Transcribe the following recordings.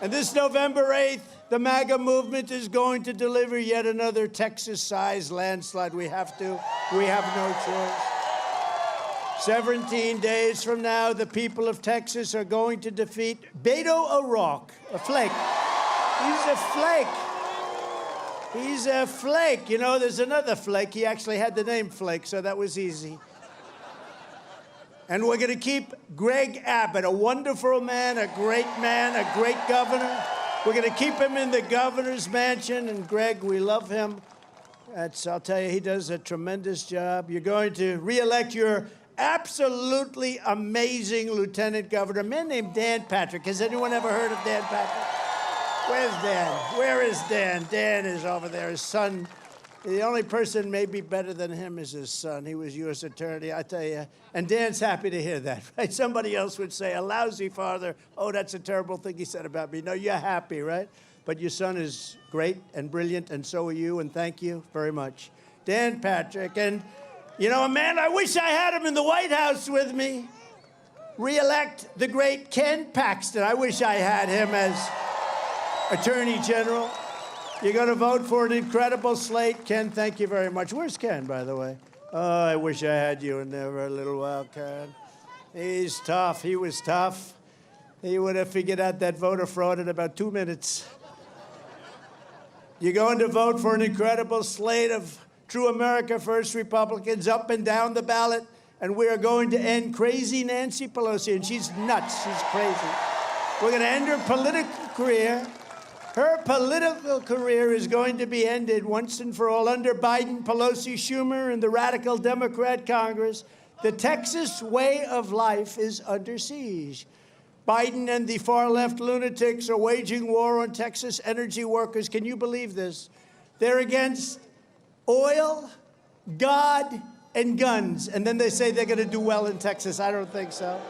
And this November 8th, the MAGA movement is going to deliver yet another Texas-sized landslide. We have to. We have no choice. 17 days from now, the people of Texas are going to defeat Beto O'Rourke, a flake. He's a flake. He's a flake. You know, there's another flake. He actually had the name Flake, so that was easy. And we're going to keep Greg Abbott, a wonderful man, a great governor. We're going to keep him in the governor's mansion. And Greg, we love him. I'll tell you, he does a tremendous job. You're going to re-elect your absolutely amazing lieutenant governor, a man named Dan Patrick. Has anyone ever heard of Dan Patrick? Where's Dan? Where is Dan? Dan is over there. His son, the only person maybe better than him is his son. He was U.S. attorney, I tell you. And Dan's happy to hear that, right? Somebody else would say, a lousy father. Oh, that's a terrible thing he said about me. No, you're happy, right? But your son is great and brilliant, and so are you, and thank you very much. Dan Patrick. And you know, a man, I wish I had him in the White House with me. Re-elect the great Ken Paxton. I wish I had him as Attorney General. You're going to vote for an incredible slate. Ken, thank you very much. Where's Ken, by the way? Oh, I wish I had you in there for a little while, Ken. He's tough. He was tough. He would have figured out that voter fraud in about 2 minutes. You're going to vote for an incredible slate of true America First Republicans up and down the ballot, and we are going to end crazy Nancy Pelosi, and she's nuts, she's crazy. We're going to end her political career. Her political career is going to be ended once and for all under Biden, Pelosi, Schumer, and the radical Democrat Congress. The Texas way of life is under siege. Biden and the far-left lunatics are waging war on Texas energy workers. Can you believe this? They're against oil, God, and guns. And then they say they're going to do well in Texas. I don't think so.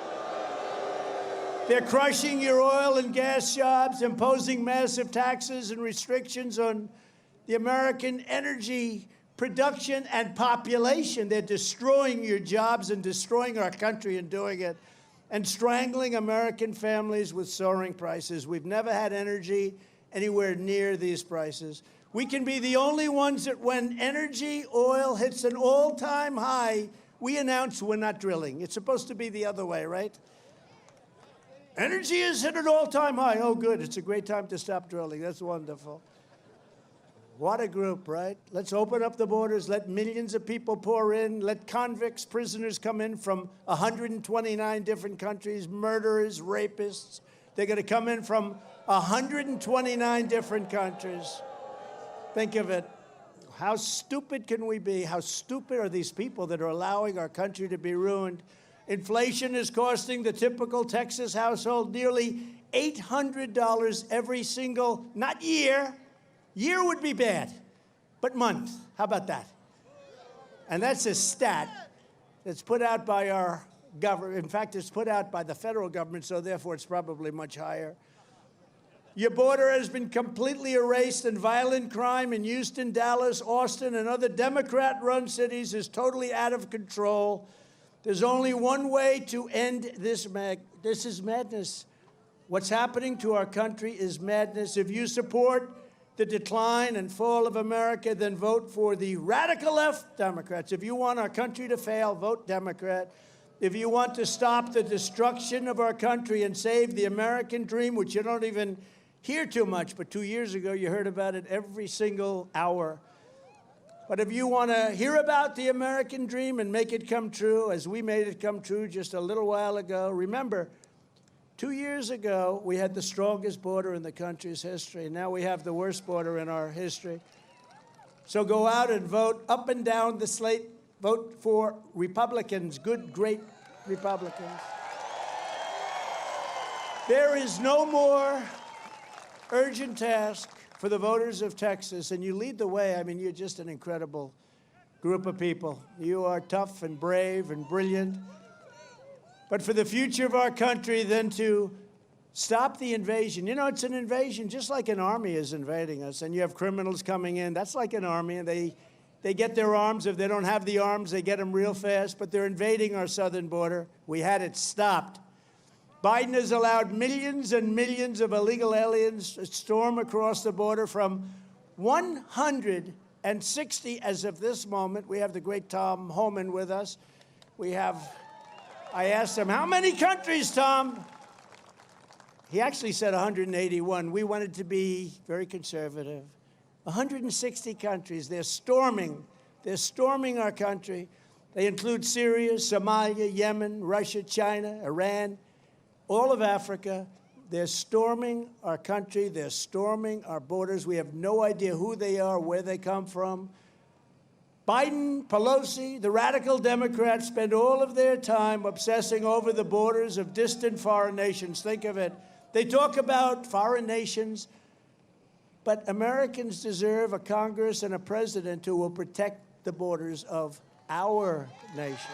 They're crushing your oil and gas jobs, imposing massive taxes and restrictions on the American energy production and population. They're destroying your jobs and destroying our country in doing it, and strangling American families with soaring prices. We've never had energy anywhere near these prices. We can be the only ones that when energy, oil hits an all-time high, we announce we're not drilling. It's supposed to be the other way, right? Energy is hit an all-time high. Oh, good. It's a great time to stop drilling. That's wonderful. What a group, right? Let's open up the borders. Let millions of people pour in. Let convicts, prisoners come in from 129 different countries, murderers, rapists. They're going to come in from 129 different countries. Think of it. How stupid can we be? How stupid are these people that are allowing our country to be ruined? Inflation is costing the typical Texas household nearly $800 every single, not year. Year would be bad, but month. How about that? And that's a stat that's put out by our government. In fact, it's put out by the federal government, so therefore it's probably much higher. Your border has been completely erased, and violent crime in Houston, Dallas, Austin, and other Democrat-run cities is totally out of control. There's only one way to end this. This is madness. What's happening to our country is madness. If you support the decline and fall of America, then vote for the radical left Democrats. If you want our country to fail, vote Democrat. If you want to stop the destruction of our country and save the American dream, which you don't even hear too much, but 2 years ago you heard about it every single hour. But if you want to hear about the American dream and make it come true, as we made it come true just a little while ago, remember, 2 years ago, we had the strongest border in the country's history. Now we have the worst border in our history. So go out and vote up and down the slate. Vote for Republicans, good, great Republicans. There is no more urgent task for the voters of Texas, and you lead the way. I mean, you're just an incredible group of people. You are tough and brave and brilliant. But for the future of our country, then to stop the invasion. You know, it's an invasion, just like an army is invading us, and you have criminals coming in. That's like an army, and they get their arms. If they don't have the arms, they get them real fast, but they're invading our southern border. We had it stopped. Biden has allowed millions and millions of illegal aliens to storm across the border from 160 as of this moment. We have the great Tom Homan with us. I asked him, how many countries, Tom? He actually said 181. We wanted to be very conservative. 160 countries. They're storming our country. They include Syria, Somalia, Yemen, Russia, China, Iran, all of Africa. They're storming our country. They're storming our borders. We have no idea who they are, where they come from. Biden, Pelosi, the radical Democrats spend all of their time obsessing over the borders of distant foreign nations. Think of it. They talk about foreign nations, but Americans deserve a Congress and a president who will protect the borders of our nation.